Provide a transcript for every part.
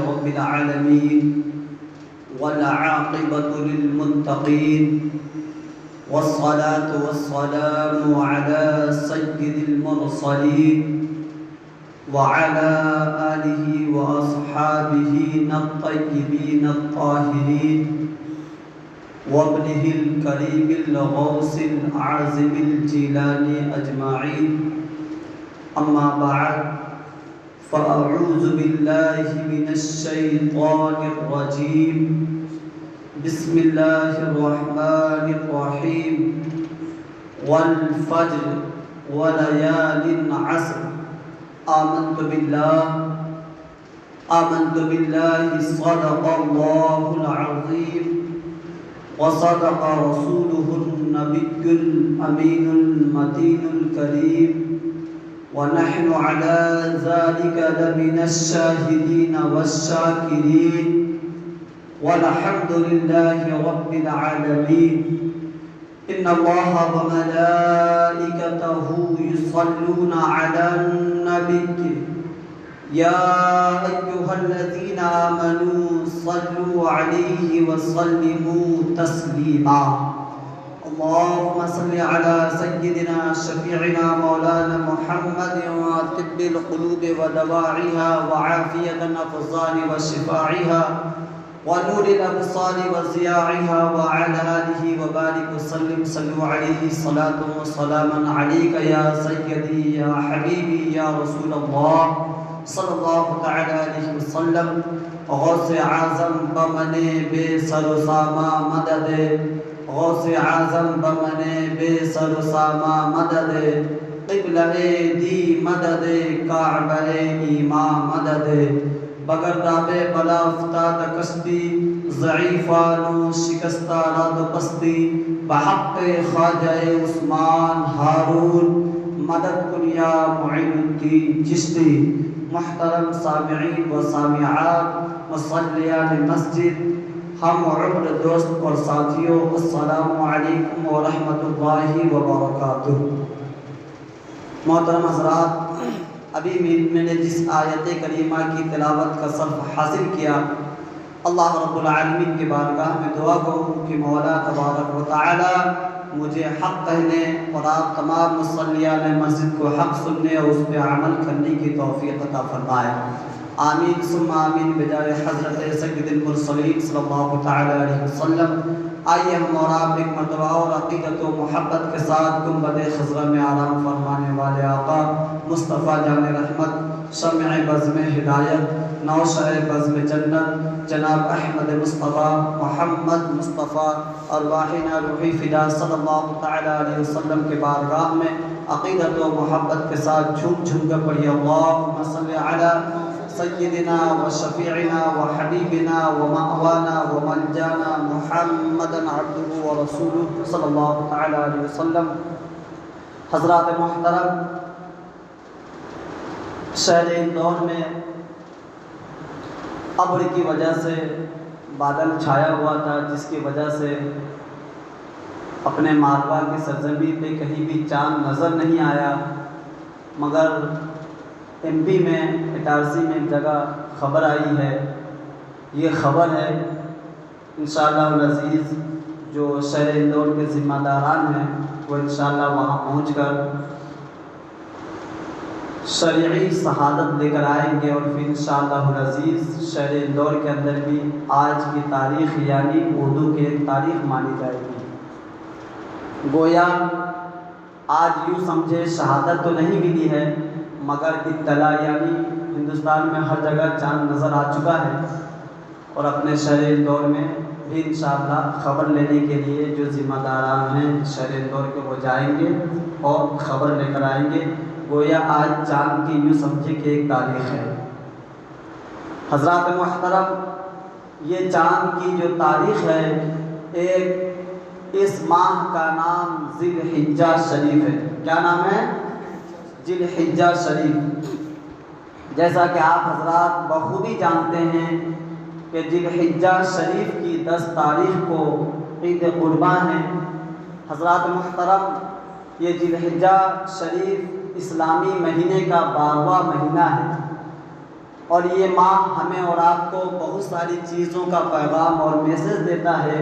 رب العالمين والعاقبة للمتقين والصلاة والسلام على سيد المرسلين وعلى آله وأصحابه الطيبين الطاهرين وابنه الكريم الغوث العازم الجيلاني أجمعين. أما بعد فأعوذ بالله من الشيطان الرجيم. بسم الله الرحمن الرحيم. والفجر وليال عشر. آمنت بالله صدق الله العظيم وصدق رسوله النبي الأمين المتين الكريم ونحن على ذلك لمن الشاهدين والشاكرين والحمد لله رب العالمين. إن الله وملائكته يصلون على النبي يا أيها الذين آمنوا صلوا عليه وسلموا تسليما. اللهم صل على سيدنا شفيعنا مولانا محمد وطب القلوب ودواعيها وعافية الأبصار وشفاعها ونور الأبصار وضياعها وعلى آله وبارك وسلم. صلوا عليه صلاة وسلاما عليك يا سيدي يا حبيبي يا رسول الله صلی اللہ تعالی علیہ وسلم. غوث اعظم بمنے بے سر و ساما مدد. غوث اعظم بمنے بے سر و ساما مدد. قبلہ دی مدد کعبہ ایمان مدد. بگر رابے بلا افتاد کشتی ضعیفان و شکستہ راد و پستی. بحق خواجہ عثمان ہارون مدد کن یا معین الدین چشتی. محترم سامعین و سامعات مصلیان مسجد، ہم عمر دوست اور ساتھیوں، السلام علیکم ورحمۃ اللہ وبرکاتہ. محترم حضرات، ابھی میں نے جس آیت کریمہ کی تلاوت کا صرف حاصل کیا، اللہ رب العالمین کی بارگاہ میں دعا کروں کہ مولا تبارک و تعالی مجھے حق کہنے اور آپ تمام مصلیان مسجد کو حق سننے اور اس پہ عمل کرنے کی توفیق عطا فرمائے. آمین ثم آمین بجائے حضرت سید المرسلین صلی اللہ تعالی علیہ وسلم. آئیے ہم اور آپ ایک مرتبہ اور عقیدت و محبت کے ساتھ گنبد خضرا میں آرام فرمانے والے آقا مصطفیٰ جان رحمت، شمع بزم ہدایت، نوشہ بزم جنت، جناب احمد مصطفیٰ محمد مصطفیٰ ارواحنا روحی فدا صلی اللہ تعالی علیہ وسلم کے بارگاہ میں عقیدت و محبت کے ساتھ جھوم جھوم کر پڑھی اللہم صلی علی سیدنا و شفیعنا و حبیبنا و مأوانا و ملجانا محمد عبدہ و رسولہ صلی اللہ تعالی علیہ وسلم. حضرات محترم، شہر اندور میں ابر کی وجہ سے بادل چھایا ہوا تھا، جس کی وجہ سے اپنے مالوا کی سرزمین پہ کہیں بھی چاند نظر نہیں آیا. مگر ایم پی میں اٹارسی میں ایک جگہ خبر آئی ہے. یہ خبر ہے انشاءاللہ العزیز جو شہر اندور کے ذمہ داران ہیں وہ انشاءاللہ وہاں پہنچ کر شرعی شہادت لے کر آئیں گے، اور پھر انشاءاللہ العزیز شہر اندور کے اندر بھی آج کی تاریخ یعنی اردو کی ایک تاریخ مانی جائے گی. گویا آج یوں سمجھے شہادت تو نہیں ملی ہے، مگر اطلاع یعنی ہندوستان میں ہر جگہ چاند نظر آ چکا ہے. اور اپنے شہر اندور میں بھی انشاءاللہ خبر لینے کے لیے جو ذمہ داران ہیں شہر اندور کے وہ جائیں گے اور خبر لے کر آئیں گے. گویا آج چاند کی یوں سمجھے کہ ایک تاریخ ہے. حضرات محترم، یہ چاند کی جو تاریخ ہے، ایک اس ماہ کا نام ذی الحجہ شریف ہے. کیا نام ہے؟ ذی الحجہ شریف. جیسا کہ آپ حضرات بخوبی جانتے ہیں کہ ذی الحجہ شریف کی 10 تاریخ کو عید قرباں ہے. حضرات محترم، یہ ذی الحجہ شریف اسلامی مہینے کا 12واں مہینہ ہے، اور یہ ماہ ہمیں اور آپ کو بہت ساری چیزوں کا پیغام اور میسج دیتا ہے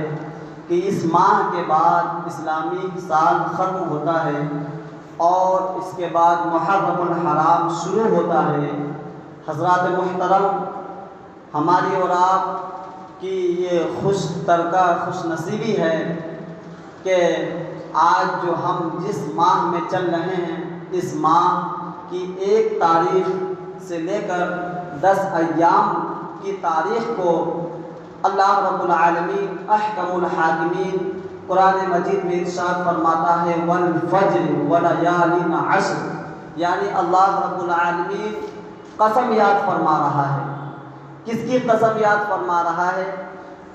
کہ اس ماہ کے بعد اسلامی سال ختم ہوتا ہے اور اس کے بعد محرم الحرام شروع ہوتا ہے۔ حضرات محترم، ہماری اور آپ کی یہ خوش ترکہ خوش نصیبی ہے کہ آج جو ہم جس ماہ میں چل رہے ہیں، اس ماہ کی 1 تاریخ سے لے کر 10 ایام کی تاریخ کو اللہ رب العالمین احکم الحاکمین قرآن مجید میں ارشاد فرماتا ہے والفجر وليال عشر، یعنی اللہ رب العالمین قسم یاد فرما رہا ہے۔ کس کی قسم یاد فرما رہا ہے؟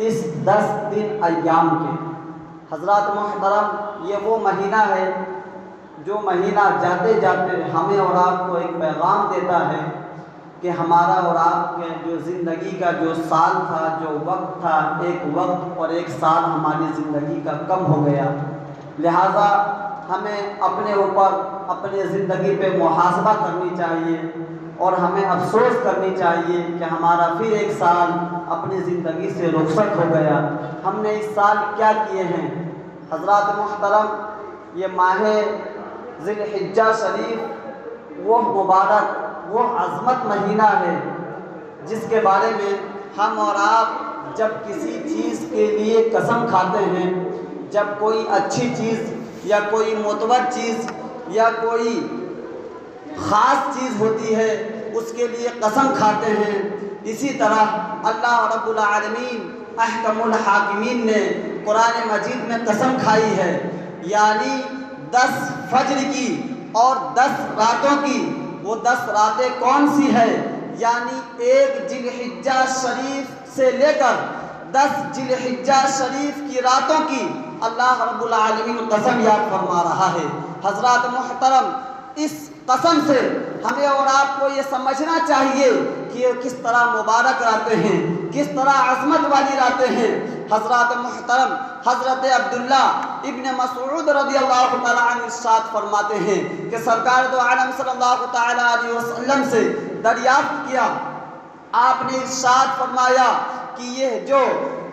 اس 10 دن ایام کے۔ حضرات محترم، یہ وہ مہینہ ہے جو مہینہ جاتے جاتے ہمیں اور آپ کو ایک پیغام دیتا ہے کہ ہمارا اور آپ کے جو زندگی کا جو سال تھا، جو وقت تھا، ایک وقت اور ایک سال ہماری زندگی کا کم ہو گیا۔ لہٰذا ہمیں اپنے اوپر اپنے زندگی پہ محاسبہ کرنی چاہیے اور ہمیں افسوس کرنی چاہیے کہ ہمارا پھر ایک سال اپنی زندگی سے رخصت ہو گیا۔ ہم نے اس سال کیا کیے ہیں؟ حضرات محترم، یہ ماہ ذی الحجہ شریف وہ مبارک، وہ عظمت مہینہ ہے جس کے بارے میں ہم اور آپ جب کسی چیز کے لیے قسم کھاتے ہیں، جب کوئی اچھی چیز یا کوئی معتبر چیز یا کوئی خاص چیز ہوتی ہے اس کے لیے قسم کھاتے ہیں، اسی طرح اللہ رب العالمین احکم الحاکمین نے قرآن مجید میں قسم کھائی ہے، یعنی 10 فجر کی اور 10 راتوں کی۔ وہ 10 راتیں کون سی ہے؟ یعنی 1 ذی الحجہ شریف سے لے کر 10 ذی الحجہ شریف کی راتوں کی اللہ رب العالمین قسم یاد فرما رہا ہے۔ حضرات محترم، اس قسم سے ہمیں اور آپ کو یہ سمجھنا چاہیے کہ یہ کس طرح مبارک راتیں ہیں، کس طرح عظمت والی راتیں ہیں۔ حضرات محترم، حضرت عبداللہ ابن مسعود رضی اللہ تعالیٰ عنہ ارشاد فرماتے ہیں کہ سرکار دو عالم صلی اللہ تعالیٰ علیہ وسلم سے دریافت کیا، آپ نے ارشاد فرمایا کہ یہ جو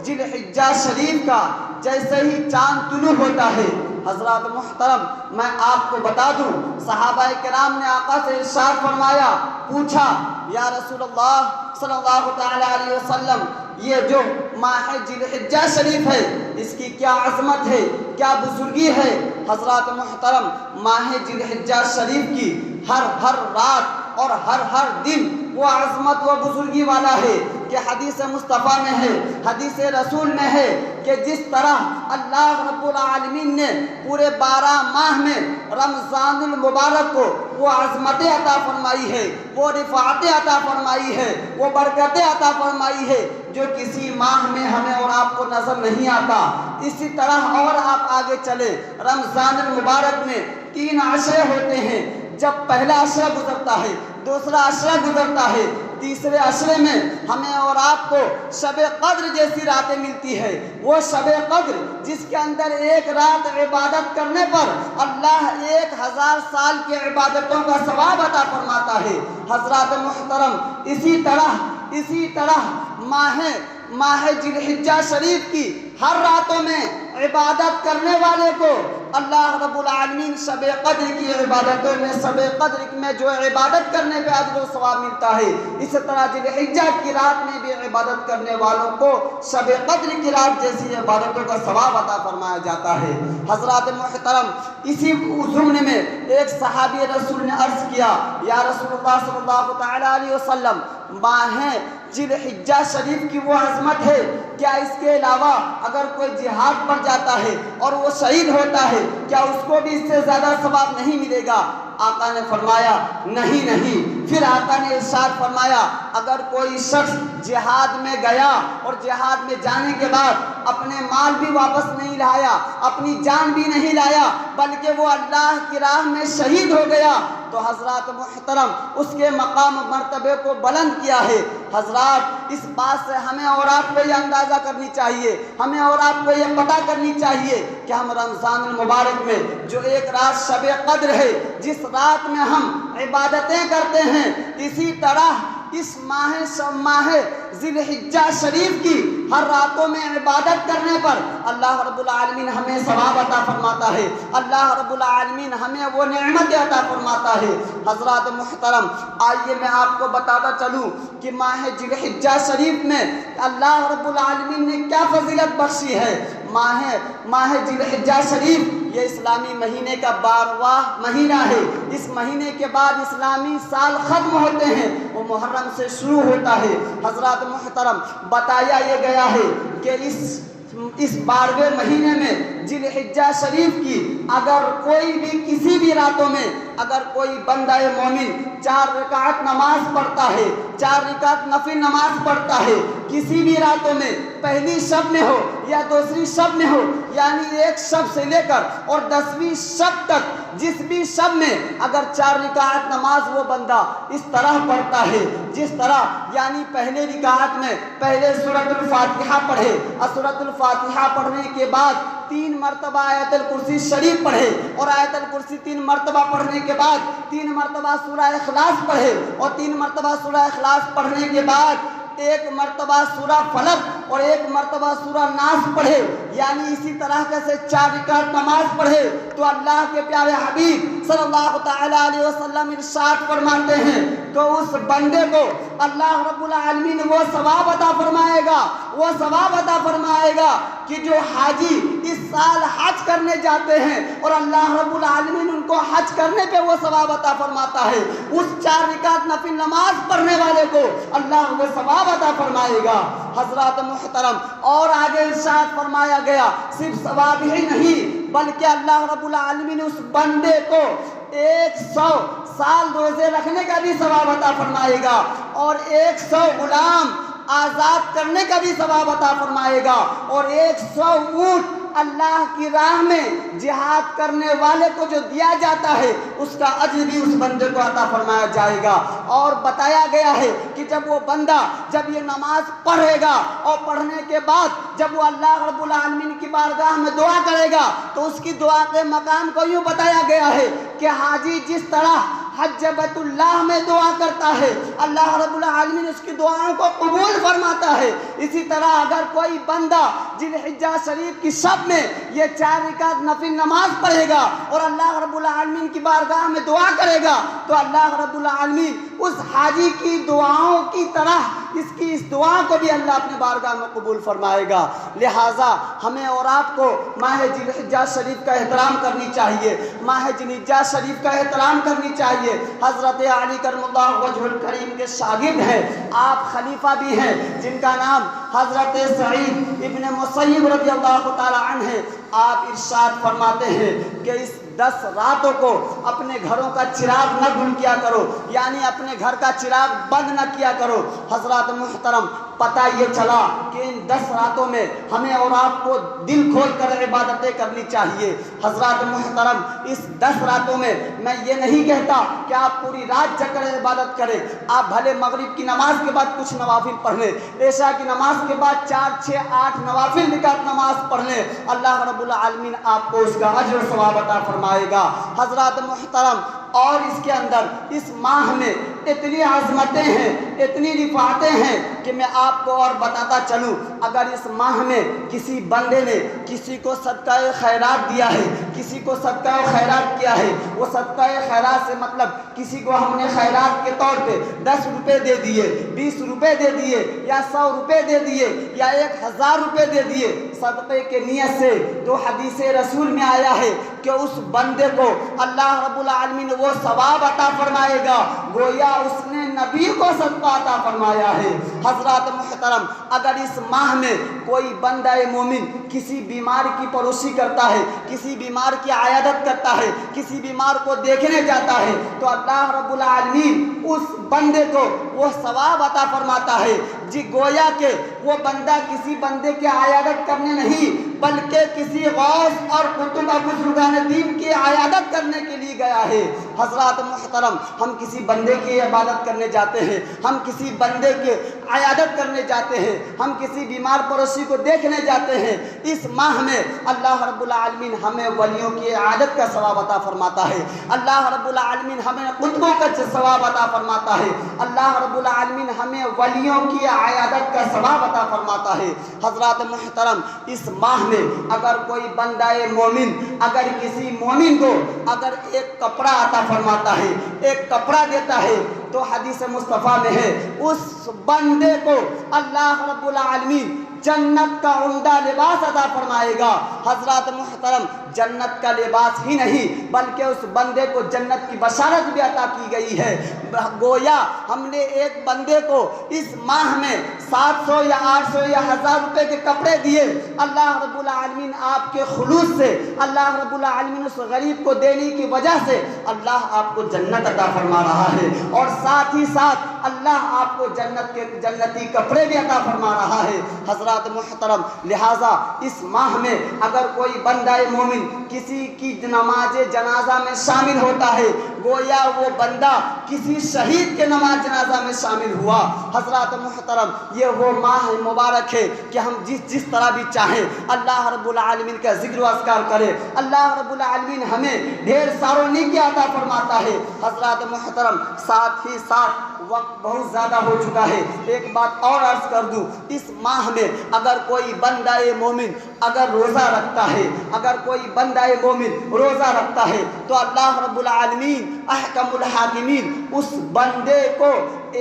ذی الحجہ شریف کا جیسے ہی چاند طلوع ہوتا ہے، حضرات محترم میں آپ کو بتا دوں، صحابہ کرام نے آقا سے ارشاد فرمایا، پوچھا یا رسول اللہ صلی اللہ تعالیٰ علیہ وسلم، یہ جو ماہ ذی الحجہ شریف ہے اس کی کیا عظمت ہے، کیا بزرگی ہے؟ حضرات محترم، ماہ ذی الحجہ شریف کی ہر رات اور ہر دن وہ عظمت و بزرگی والا ہے کہ حدیث مصطفیٰ میں ہے، حدیث رسول میں ہے کہ جس طرح اللہ رب العالمین نے پورے 12 ماہ میں رمضان المبارک کو وہ عظمتیں عطا فرمائی ہے، وہ رفعتیں عطا فرمائی ہے، وہ برکتیں عطا فرمائی ہے جو کسی ماہ میں ہمیں اور آپ کو نظر نہیں آتا۔ اسی طرح اور آپ آگے چلے، رمضان المبارک میں 3 عشرے ہوتے ہیں۔ جب پہلا عشرہ گزرتا ہے، دوسرا عشرہ گزرتا ہے، تیسرے عشرے میں ہمیں اور آپ کو شب قدر جیسی راتیں ملتی ہے۔ وہ شب قدر جس کے اندر 1 رات عبادت کرنے پر اللہ 1000 سال کی عبادتوں کا ثواب عطا فرماتا ہے۔ حضرات محترم، اسی طرح ماہ ذی الحجہ شریف کی ہر راتوں میں عبادت کرنے والے کو اللہ رب العالمین شب قدر کی عبادتوں میں، شب قدر میں جو عبادت کرنے پہ اجر و ثواب ملتا ہے، اسی طرح ذی الحجہ کی رات میں بھی عبادت کرنے والوں کو شب قدر کی رات جیسی عبادتوں کا ثواب عطا فرمایا جاتا ہے۔ حضرات محترم، اسی ضمن میں ایک صحابی رسول نے عرض کیا، یا رسول اللہ صلی اللہ تعالیٰ علیہ وسلم، ماہ ذی الحجہ شریف کی وہ عظمت ہے، کیا اس کے علاوہ اگر کوئی جہاد پر جاتا ہے اور وہ شہید ہوتا ہے کیا اس کو بھی اس سے زیادہ ثواب نہیں ملے گا؟ آقا نے فرمایا نہیں۔ پھر آقا نے ارشاد فرمایا، اگر کوئی شخص جہاد میں گیا اور جہاد میں جانے کے بعد اپنے مال بھی واپس نہیں لایا، اپنی جان بھی نہیں لایا، بلکہ وہ اللہ کی راہ میں شہید ہو گیا، تو حضرات محترم اس کے مقام و مرتبے کو بلند کیا ہے۔ حضرات، اس بات سے ہمیں اور آپ کو یہ اندازہ کرنی چاہیے، ہمیں اور آپ کو یہ پتہ کرنی چاہیے کہ ہم رمضان المبارک میں جو 1 رات شب قدر ہے، جس رات میں ہم عبادتیں کرتے ہیں، اسی طرح اس ماہ ذی الحجہ شریف کی ہر راتوں میں عبادت کرنے پر اللہ رب العالمین ہمیں ثواب عطا فرماتا ہے، اللہ رب العالمین ہمیں وہ نعمت عطا فرماتا ہے۔ حضرات محترم، آئیے میں آپ کو بتاتا چلوں کہ ماہ ذی الحجہ شریف میں اللہ رب العالمین نے کیا فضیلت بخشی ہے۔ ماہ ذی الحجہ شریف یہ اسلامی مہینے کا 12واں مہینہ ہے۔ اس مہینے کے بعد اسلامی سال ختم ہوتے ہیں، وہ محرم سے شروع ہوتا ہے۔ حضرات محترم، بتایا یہ گیا ہے کہ اس 12ویں مہینے میں ذی الحجہ شریف کی اگر کوئی بھی کسی بھی راتوں میں اگر کوئی بندہ مومن 4 رکعت نماز پڑھتا ہے، 4 رکعت نفل نماز پڑھتا ہے، کسی بھی راتوں میں پہلی شب میں ہو یا دوسری شب میں ہو، یعنی ایک شب سے لے کر اور 10ویں شب تک جس بھی شب میں اگر 4 رکعت نماز وہ بندہ اس طرح پڑھتا ہے جس طرح، یعنی پہلے رکعت میں پہلے سورۃ الفاتحہ پڑھے اور سورۃ الفاتحہ پڑھنے کے بعد 3 مرتبہ آیت الکرسی شریف پڑھے اور آیت الکرسی 3 مرتبہ پڑھنے کے بعد 3 مرتبہ سورہ اخلاص پڑھے اور 3 مرتبہ سورہ اخلاص پڑھنے کے بعد 1 مرتبہ سورہ فلق اور 1 مرتبہ سورہ ناس پڑھے، یعنی اسی طرح سے 4 رکعت نماز پڑھے، تو اللہ کے پیارے حبیب صلی اللہ تعالی علیہ وسلم ارشاد فرماتے ہیں کہ اس بندے کو اللہ رب العالمین وہ ثواب عطا فرمائے گا کہ جو حاجی اس سال حج کرنے جاتے ہیں اور اللہ رب العالمین ان کو حج کرنے پہ وہ ثواب عطا فرماتا ہے، اس 4 رکعت نفل نماز پڑھنے والے کو اللہ وہ ثواب عطا فرمائے گا۔ حضرات محترم، اور آگے ارشاد فرمایا گیا صرف ثواب ہی نہیں بلکہ اللہ رب العالمین اس بندے کو 100 سال روزے رکھنے کا بھی ثواب عطا فرمائے گا اور 100 غلام آزاد کرنے کا بھی ثواب عطا فرمائے گا اور 100 اونٹ اللہ کی راہ میں جہاد کرنے والے کو جو دیا جاتا ہے اس کا اجر بھی اس بندے کو عطا فرمایا جائے گا۔ اور بتایا گیا ہے کہ جب وہ بندہ جب یہ نماز پڑھے گا اور پڑھنے کے بعد جب وہ اللہ رب العالمین کی بارگاہ میں دعا کرے گا تو اس کی دعا کے مقام کو یوں بتایا گیا ہے کہ حاجی جس طرح حج بیت اللہ میں دعا کرتا ہے اللہ رب العالمین اس کی دعاؤں کو قبول فرماتا ہے، اسی طرح اگر کوئی بندہ ذی الحجہ شریف کی شب میں یہ 4 رکعت نفل نماز پڑھے گا اور اللہ رب العالمین کی بارگاہ میں دعا کرے گا تو اللہ رب العالمین اس حاجی کی دعاؤں کی طرح اس دعا کو بھی اللہ اپنے بارگاہ میں قبول فرمائے گا۔ لہٰذا ہمیں اور آپ کو ماہ ذی الحجہ شریف کا احترام کرنی چاہیے، ماہ ذی الحجہ شریف کا احترام کرنی چاہیے۔ حضرت علی کرم اللہ وجہ الکریم کے شاگرد ہیں، آپ خلیفہ بھی ہیں جن کا نام حضرت سعید ابن مسیب رضی اللہ تعالی عنہ ہے۔ آپ ارشاد فرماتے ہیں کہ اس 10 راتوں کو اپنے گھروں کا چراغ نہ گل کیا کرو، یعنی اپنے گھر کا چراغ بند نہ کیا کرو۔ حضرات محترم، پتہ یہ چلا کہ ان 10 راتوں میں ہمیں اور آپ کو دل کھول کر عبادتیں کرنی چاہیے۔ حضرات محترم، اس 10 راتوں میں میں یہ نہیں کہتا کہ آپ پوری رات جگ کر عبادت کریں، آپ بھلے مغرب کی نماز کے بعد کچھ نوافل پڑھ لیں، عشاء کی نماز کے بعد 4، 6، 8 نوافل رکعت نماز پڑھ لیں، اللہ رب العالمین آپ کو اس کا اجر و ثواب عطا فرمائے گا۔ حضرات محترم، اور اس کے اندر اس ماہ میں اتنی عظمتیں ہیں، اتنی رفعتیں ہیں کہ میں آپ کو اور بتاتا چلوں۔ اگر اس ماہ میں کسی بندے نے کسی کو صدقہ خیرات دیا ہے، کسی کو صدقہ خیرات کیا ہے، وہ صدقہ خیرات سے مطلب کسی کو ہم نے خیرات کے طور پہ 10 روپے دے دیے، 20 روپے دے دیے یا 100 روپے دے دیے یا 1000 روپے دے دیے صدقے کے نیت سے، تو حدیث رسول میں آیا ہے کہ اس بندے کو اللہ رب العالمین وہ ثواب عطا فرمائے گا گویا اس نے نبی کو صدقہ عطا فرمایا ہے۔ حضرات محترم، اگر اس ماہ میں کوئی بندہ مومن کسی بیمار کی پروسی کرتا ہے، کسی بیمار کی عیادت کرتا ہے، کسی بیمار کو دیکھنے جاتا ہے، تو اللہ رب العالمین اس بندے کو وہ ثواب عطا فرماتا ہے جی گویا کہ وہ بندہ کسی بندے کی عیادت کرنے نہیں بلکہ کسی غوث اور قطب بزرگان دین کی عیادت کرنے کے لیے گیا ہے۔ حضرات محترم، ہم کسی بندے کی عبادت کرنے جاتے ہیں، ہم کسی بندے کی عیادت کرنے جاتے ہیں، ہم کسی بیمار پڑوسی کو دیکھنے جاتے ہیں۔ اس ماہ میں اللہ رب العالمین ہمیں ولیوں کی عیادت کا ثواب عطا فرماتا ہے، اللہ رب العالمین ہمیں قطبوں کا ثواب عطا فرماتا ہے، اللہ رب العالمین ہمیں ولیوں کی عیادت کا ثواب عطا فرماتا ہے۔ حضرات محترم، اس ماہ میں اگر کوئی بندہ مومن اگر کسی مومن کو اگر ایک کپڑا عطا فرماتا ہے، ایک کپڑا دیتا ہے، تو حدیث مصطفیٰ میں ہے اس بندے کو اللہ رب العالمین جنت کا عمدہ لباس عطا فرمائے گا۔ حضرات محترم، جنت کا لباس ہی نہیں بلکہ اس بندے کو جنت کی بشارت بھی عطا کی گئی ہے۔ گویا ہم نے ایک بندے کو اس ماہ میں 700 یا 800 یا 1000 روپے کے کپڑے دیے، اللہ رب العالمین آپ کے خلوص سے، اللہ رب العالمین اس غریب کو دینے کی وجہ سے اللہ آپ کو جنت عطا فرما رہا ہے، اور ساتھ ہی ساتھ اللہ آپ کو جنتی کپڑے بھی عطا فرما رہا ہے۔ حضرات محترم، لہٰذا اس ماہ میں اگر کوئی بندہ مومن کسی کی نماز جنازہ میں شامل ہوتا ہے، گویا وہ بندہ کسی شہید کے نماز جنازہ میں شامل ہوا۔ حضرات محترم، یہ وہ ماہ مبارک ہے کہ ہم جس طرح بھی چاہیں اللہ رب العالمین کا ذکر و اذکار کرے، اللہ رب العالمین ہمیں ڈھیر ساروں نیکی عطا فرماتا ہے۔ حضرات محترم، ساتھ ہی ساتھ وقت بہت زیادہ ہو چکا ہے، ایک بات اور عرض کر دوں، اس ماہ میں اگر کوئی بندہ مومن اگر روزہ رکھتا ہے، اگر کوئی بندہ مومن روزہ رکھتا ہے تو اللہ رب العالمین احکم الحاکمین اس بندے کو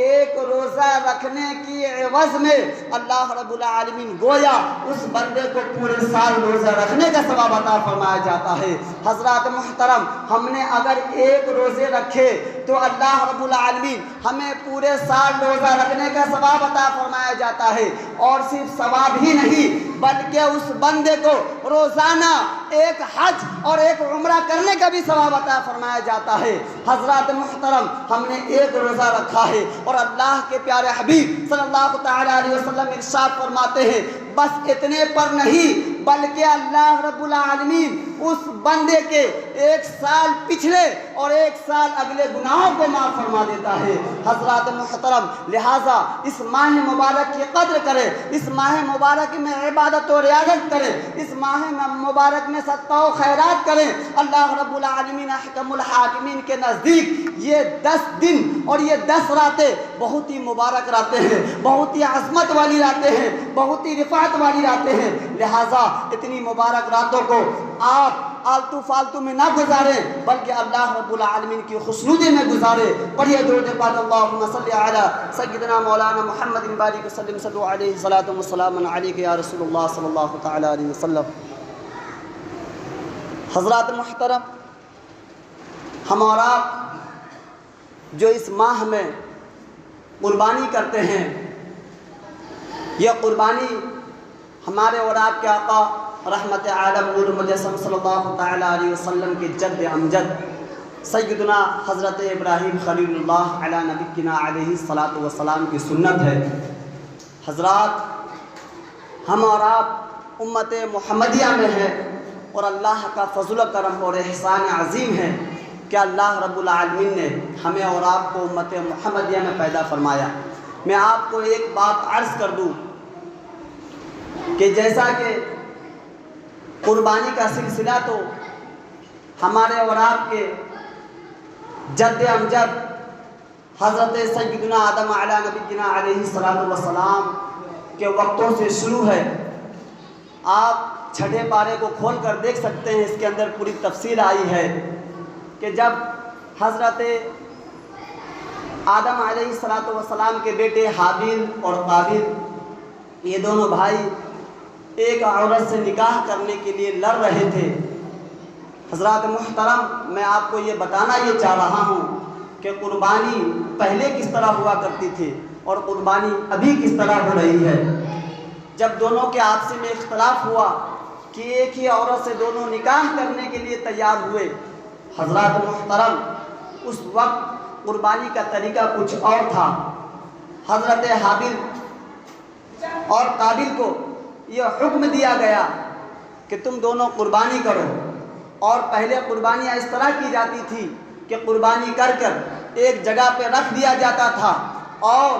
ایک روزہ رکھنے کی عوض میں اللہ رب العالمین گویا اس بندے کو پورے سال روزہ رکھنے کا ثواب عطا فرمایا جاتا ہے۔ حضرات محترم، ہم نے اگر ایک روزے رکھے تو اللہ رب العالمین ہمیں پورے سال روزہ رکھنے کا ثواب عطا فرمایا جاتا ہے، اور صرف ثواب ہی نہیں بلکہ اس بندے کو روزانہ ایک حج اور ایک عمرہ کرنے کا بھی ثواب عطا فرمایا جاتا ہے۔ حضرات محترم، ہم نے ایک روزہ رکھا ہے اور اللہ کے پیارے حبیب صلی اللہ تعالی علیہ وسلم ارشاد فرماتے ہیں بس اتنے پر نہیں بلکہ اللہ رب العالمین اس بندے کے 1 سال پچھلے اور 1 سال اگلے گناہوں کو معاف فرما دیتا ہے۔ حضرات محترم، لہٰذا اس ماہ مبارک کی قدر کریں، اس ماہ مبارک میں عبادت و ریاضت کریں، اس ماہ مبارک میں صدقہ و خیرات کریں۔ اللہ رب العالمین احکم الحاکمین کے نزدیک یہ 10 دن اور یہ 10 راتیں بہت ہی مبارک راتیں ہیں، بہت ہی عظمت والی راتیں ہیں، بہت ہی رفعت والی راتیں ہیں۔ لہٰذا اتنی مبارک راتوں کو آپ آلتو فالتو میں نہ گزاریں بلکہ اللہ رب العالمین کی خوشنودی میں گزاریں۔ پڑھیے درود پاک، اللہم صلی علی سیدنا مولانا محمد بارک وسلم، صلو علیہ صلاۃ و سلام علیک یا رسول اللہ صلی اللہ تعالی علیہ وسلم۔ حضرات محترم، ہم اور آپ جو اس ماہ میں قربانی کرتے ہیں، یہ قربانی ہمارے اور آپ کے آقا رحمت عالم نور مجسم صلی اللہ تعالی علیہ وسلم کے جد امجد سیدنا حضرت ابراہیم خلیل اللہ علی نبینا علیہ الصلاۃ والسلام کی سنت ہے۔ حضرات، ہم اور آپ امت محمدیہ میں ہیں، اور اللہ کا فضل و کرم اور احسان عظیم ہے کہ اللہ رب العالمین نے ہمیں اور آپ کو امت محمدیہ میں پیدا فرمایا۔ میں آپ کو ایک بات عرض کر دوں کہ جیسا کہ قربانی کا سلسلہ تو ہمارے اور آپ کے جد امجد حضرت سیدنا آدم علی نبینا علیہ الصلاۃ والسلام کے وقتوں سے شروع ہے۔ آپ چھٹے پارے کو کھول کر دیکھ سکتے ہیں، اس کے اندر پوری تفصیل آئی ہے کہ جب حضرت آدم علیہ الصلاۃ والسلام کے بیٹے حابیل اور قابیل، یہ دونوں بھائی ایک عورت سے نکاح کرنے کے لیے لڑ رہے تھے۔ حضرات محترم، میں آپ کو یہ بتانا یہ چاہ رہا ہوں کہ قربانی پہلے کس طرح ہوا کرتی تھی اور قربانی ابھی کس طرح ہو رہی ہے۔ جب دونوں کے آپسی میں اختلاف ہوا کہ ایک ہی عورت سے دونوں نکاح کرنے کے لیے تیار ہوئے، حضرات محترم، اس وقت قربانی کا طریقہ کچھ اور تھا۔ حضرت حابیل اور قابل کو یہ حکم دیا گیا کہ تم دونوں قربانی کرو، اور پہلے قربانیاں اس طرح کی جاتی تھی کہ قربانی کر کر ایک جگہ پہ رکھ دیا جاتا تھا، اور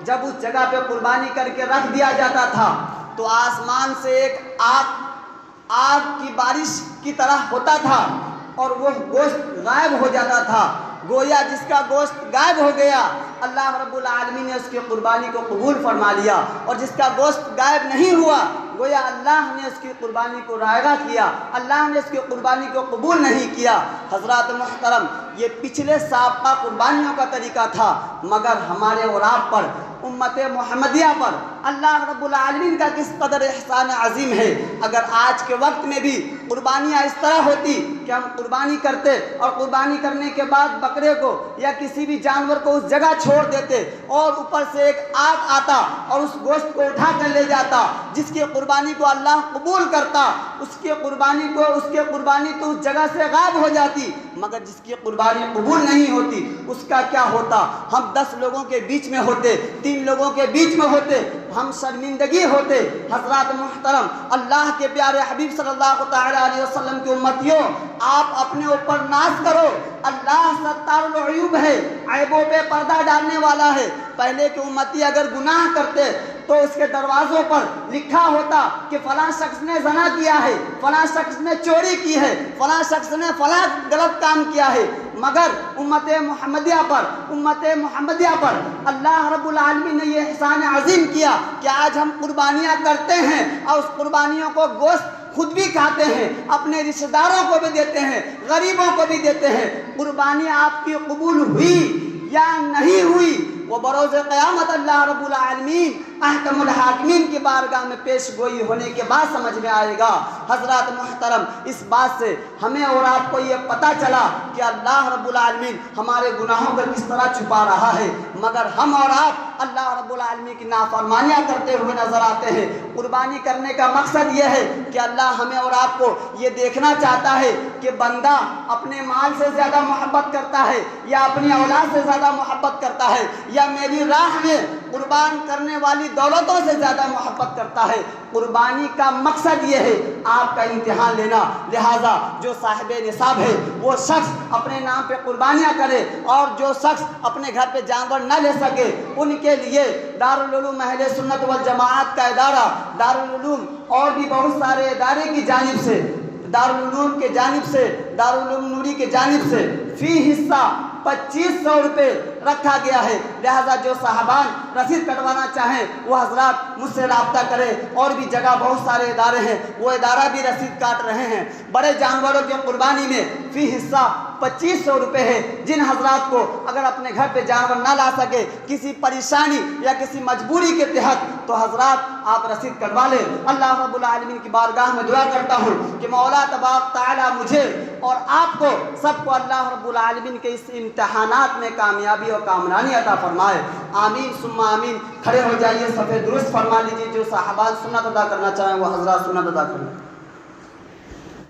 جب اس جگہ پہ قربانی کر کے رکھ دیا جاتا تھا تو آسمان سے ایک آگ کی بارش کی طرح ہوتا تھا، اور وہ گوشت غائب ہو جاتا تھا، گویا جس کا گوشت غائب ہو گیا اللہ رب العالمین نے اس کی قربانی کو قبول فرما لیا، اور جس کا گوشت غائب نہیں ہوا گویا اللہ نے اس کی قربانی کو رائگاں کیا، اللہ نے اس کی قربانی کو قبول نہیں کیا۔ حضرات محترم، یہ پچھلے سابقہ قربانیوں کا طریقہ تھا، مگر ہمارے اور آپ پر، امت محمدیہ پر اللہ رب العالمین کا کس قدر احسان عظیم ہے۔ اگر آج کے وقت میں بھی قربانیاں اس طرح ہوتی کہ ہم قربانی کرتے اور قربانی کرنے کے بعد بکرے کو یا کسی بھی جانور کو اس جگہ چھوڑ دیتے اور اوپر سے ایک آگ آتا اور اس گوشت کو اٹھا کر لے جاتا، جس کی قربانی کو اللہ قبول کرتا اس کی قربانی تو اس جگہ سے غائب ہو جاتی، مگر جس کی قربانی قبول نہیں ہوتی اس کا کیا ہوتا؟ ہم 10 لوگوں کے بیچ میں ہوتے، 3 لوگوں کے بیچ میں ہوتے، ہم شرمندگی ہوتے۔ حضرات محترم، اللہ کے پیارے حبیب صلی اللہ تعالی علیہ وسلم کی امتیوں، آپ اپنے اوپر ناز کرو، اللہ ستار العیوب ہے، عیبوں پہ پردہ ڈالنے والا ہے۔ پہلے کے امتی اگر گناہ کرتے تو اس کے دروازوں پر لکھا ہوتا کہ فلاں شخص نے زنا کیا ہے، فلاں شخص نے چوری کی ہے، فلاں شخص نے فلاں غلط کام کیا ہے، مگر امت محمدیہ پر اللہ رب العالمین نے یہ احسان عظیم کیا کہ آج ہم قربانیاں کرتے ہیں اور اس قربانیوں کو گوشت خود بھی کھاتے ہیں، اپنے رشتہ داروں کو بھی دیتے ہیں، غریبوں کو بھی دیتے ہیں۔ قربانی آپ کی قبول ہوئی یا نہیں ہوئی وہ بروز قیامت اللہ رب العالمین احکم الحاکمین کی بارگاہ میں پیش گوئی ہونے کے بعد سمجھ میں آئے گا۔ حضرات محترم، اس بات سے ہمیں اور آپ کو یہ پتہ چلا کہ اللہ رب العالمین ہمارے گناہوں کو کس طرح چھپا رہا ہے، مگر ہم اور آپ اللہ رب العالمین کی نافرمانیاں کرتے ہوئے نظر آتے ہیں۔ قربانی کرنے کا مقصد یہ ہے کہ اللہ ہمیں اور آپ کو یہ دیکھنا چاہتا ہے کہ بندہ اپنے مال سے زیادہ محبت کرتا ہے یا اپنی اولاد سے زیادہ محبت کرتا ہے یا میری راہ میں قربان کرنے والی دولتوں سے زیادہ محبت کرتا ہے۔ قربانی کا مقصد یہ ہے آپ کا امتحان لینا، لہٰذا جو صاحب نصاب ہے وہ شخص اپنے نام پہ قربانیاں کرے، اور جو شخص اپنے گھر پہ جانور نہ لے سکے ان کے لیے دارالعلوم اہل سنت والجماعت کا ادارہ، دارالعلوم اور بھی بہت سارے ادارے کی جانب سے، دارالعلوم کے جانب سے، دارالعلوم نوری کے جانب سے فی حصہ 2500 روپے رکھا گیا ہے۔ لہذا جو صاحبان رسید کٹوانا چاہیں وہ حضرات مجھ سے رابطہ کریں، اور بھی جگہ بہت سارے ادارے ہیں وہ ادارہ بھی رسید کاٹ رہے ہیں۔ بڑے جانوروں کی قربانی میں فی حصہ 2500 روپے ہے۔ جن حضرات کو اگر اپنے گھر پہ جانور نہ لا سکے کسی پریشانی یا کسی مجبوری کے تحت تو حضرات آپ رسید کٹوا لیں۔ اللہ رب العالمین کی بارگاہ میں دعا کرتا ہوں کہ مولا تبارک تعالی مجھے اور آپ کو سب کو اللہ رب العالمین کے اس امتحانات میں کامیابی اور کامرانی عطا فرمائے۔ آمین ثم آمین۔ کھڑے ہو جائیے، صف درست فرما لیجیے۔ جو صاحبان سنت ادا کرنا چاہیں وہ حضرات سنت ادا کریں۔